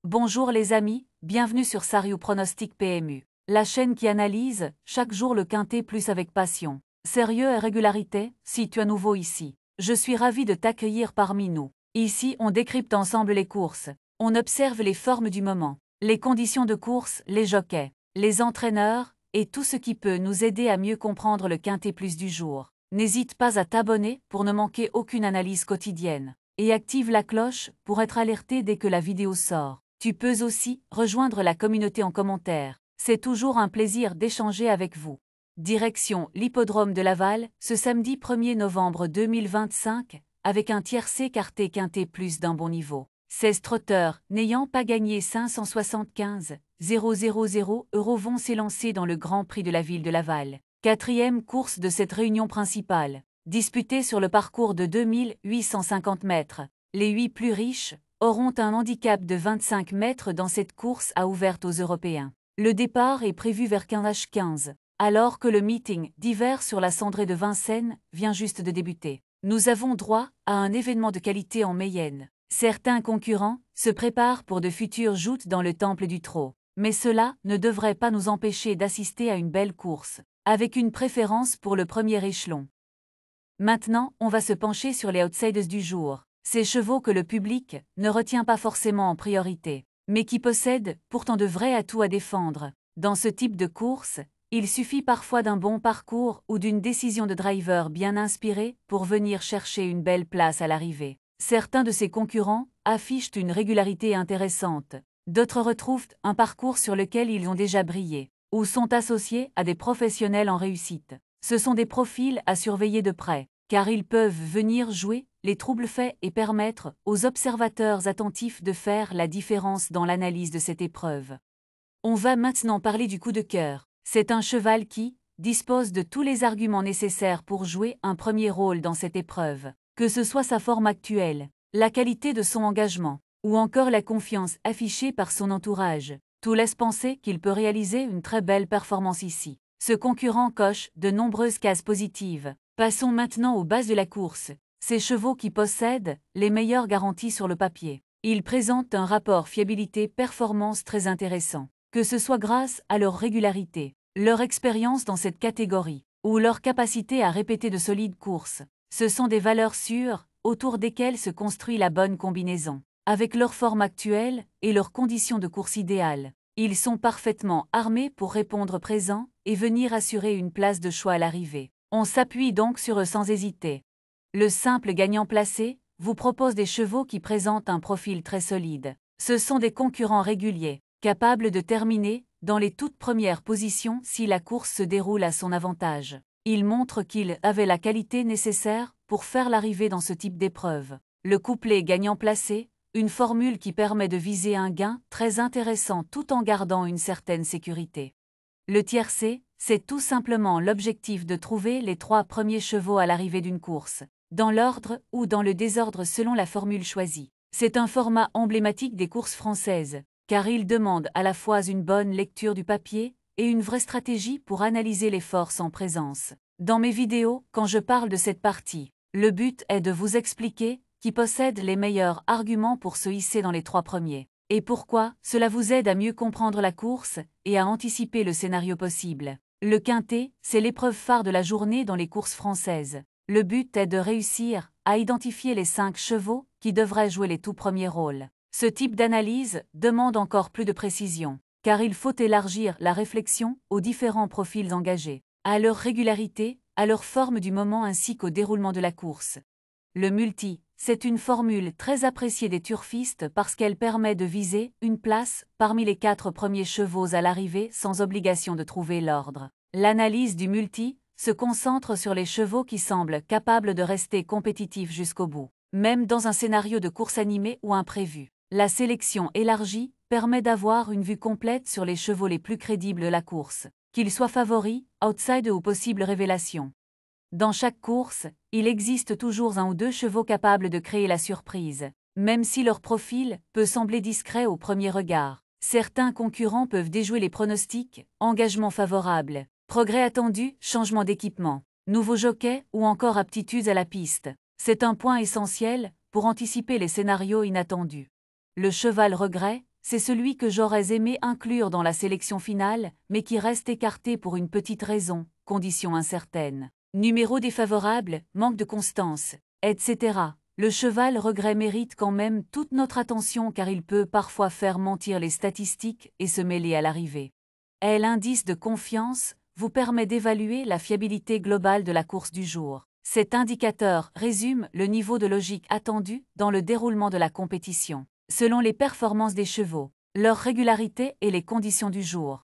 Bonjour les amis, bienvenue sur Sariou Pronostic PMU, la chaîne qui analyse chaque jour le quintet plus avec passion, sérieux et régularité. Si tu es nouveau ici, je suis ravi de t'accueillir parmi nous. Ici, on décrypte ensemble les courses, on observe les formes du moment, les conditions de course, les jockeys, les entraîneurs et tout ce qui peut nous aider à mieux comprendre le quintet plus du jour. N'hésite pas à t'abonner pour ne manquer aucune analyse quotidienne et active la cloche pour être alerté dès que la vidéo sort. Tu peux aussi rejoindre la communauté en commentaire. C'est toujours un plaisir d'échanger avec vous. Direction l'hippodrome de Laval, ce samedi 1er novembre 2025, avec un tiercé écarté quintet plus d'un bon niveau. 16 trotteurs, n'ayant pas gagné 575 000 € vont s'élancer dans le Grand Prix de la ville de Laval. Quatrième course de cette réunion principale, disputée sur le parcours de 2850 mètres. Les 8 plus riches auront un handicap de 25 mètres dans cette course à ouverte aux Européens. Le départ est prévu vers 15h15, alors que le meeting d'hiver sur la cendrée de Vincennes vient juste de débuter. Nous avons droit à un événement de qualité en Mayenne. Certains concurrents se préparent pour de futures joutes dans le temple du trot, mais cela ne devrait pas nous empêcher d'assister à une belle course, avec une préférence pour le premier échelon. Maintenant, on va se pencher sur les outsiders du jour, ces chevaux que le public ne retient pas forcément en priorité, mais qui possèdent pourtant de vrais atouts à défendre. Dans ce type de course, il suffit parfois d'un bon parcours ou d'une décision de driver bien inspirée pour venir chercher une belle place à l'arrivée. Certains de ces concurrents affichent une régularité intéressante, d'autres retrouvent un parcours sur lequel ils ont déjà brillé, ou sont associés à des professionnels en réussite. Ce sont des profils à surveiller de près, car ils peuvent venir jouer les troubles faits et permettre aux observateurs attentifs de faire la différence dans l'analyse de cette épreuve. On va maintenant parler du coup de cœur. C'est un cheval qui dispose de tous les arguments nécessaires pour jouer un premier rôle dans cette épreuve, que ce soit sa forme actuelle, la qualité de son engagement, ou encore la confiance affichée par son entourage. Tout laisse penser qu'il peut réaliser une très belle performance ici. Ce concurrent coche de nombreuses cases positives. Passons maintenant aux bases de la course. Ces chevaux qui possèdent les meilleures garanties sur le papier. Ils présentent un rapport fiabilité-performance très intéressant, que ce soit grâce à leur régularité, leur expérience dans cette catégorie, ou leur capacité à répéter de solides courses. Ce sont des valeurs sûres, autour desquelles se construit la bonne combinaison. Avec leur forme actuelle et leurs conditions de course idéales, ils sont parfaitement armés pour répondre présent et venir assurer une place de choix à l'arrivée. On s'appuie donc sur eux sans hésiter. Le simple gagnant placé vous propose des chevaux qui présentent un profil très solide. Ce sont des concurrents réguliers, capables de terminer dans les toutes premières positions si la course se déroule à son avantage. Ils montrent qu'ils avaient la qualité nécessaire pour faire l'arrivée dans ce type d'épreuve. Le couplet gagnant placé, une formule qui permet de viser un gain très intéressant tout en gardant une certaine sécurité. Le tiercé, c'est tout simplement l'objectif de trouver les 3 premiers chevaux à l'arrivée d'une course, dans l'ordre ou dans le désordre selon la formule choisie. C'est un format emblématique des courses françaises, car il demande à la fois une bonne lecture du papier et une vraie stratégie pour analyser les forces en présence. Dans mes vidéos, quand je parle de cette partie, le but est de vous expliquer qui possède les meilleurs arguments pour se hisser dans les 3 premiers. Et pourquoi cela vous aide à mieux comprendre la course et à anticiper le scénario possible. Le quintet, c'est l'épreuve phare de la journée dans les courses françaises. Le but est de réussir à identifier les 5 chevaux qui devraient jouer les tout premiers rôles. Ce type d'analyse demande encore plus de précision, car il faut élargir la réflexion aux différents profils engagés, à leur régularité, à leur forme du moment ainsi qu'au déroulement de la course. Le multi, c'est une formule très appréciée des turfistes parce qu'elle permet de viser une place parmi les 4 premiers chevaux à l'arrivée sans obligation de trouver l'ordre. L'analyse du multi se concentre sur les chevaux qui semblent capables de rester compétitifs jusqu'au bout, même dans un scénario de course animée ou imprévu. La sélection élargie permet d'avoir une vue complète sur les chevaux les plus crédibles de la course, qu'ils soient favoris, outside ou possibles révélations. Dans chaque course, il existe toujours 1 ou 2 chevaux capables de créer la surprise, même si leur profil peut sembler discret au premier regard. Certains concurrents peuvent déjouer les pronostics, engagement favorable, progrès attendu, changement d'équipement, nouveau jockey ou encore aptitudes à la piste. C'est un point essentiel pour anticiper les scénarios inattendus. Le cheval regret, c'est celui que j'aurais aimé inclure dans la sélection finale, mais qui reste écarté pour une petite raison, condition incertaine. Numéro défavorable, manque de constance, etc. Le cheval regret mérite quand même toute notre attention car il peut parfois faire mentir les statistiques et se mêler à l'arrivée. L'indice de confiance vous permet d'évaluer la fiabilité globale de la course du jour. Cet indicateur résume le niveau de logique attendu dans le déroulement de la compétition, selon les performances des chevaux, leur régularité et les conditions du jour.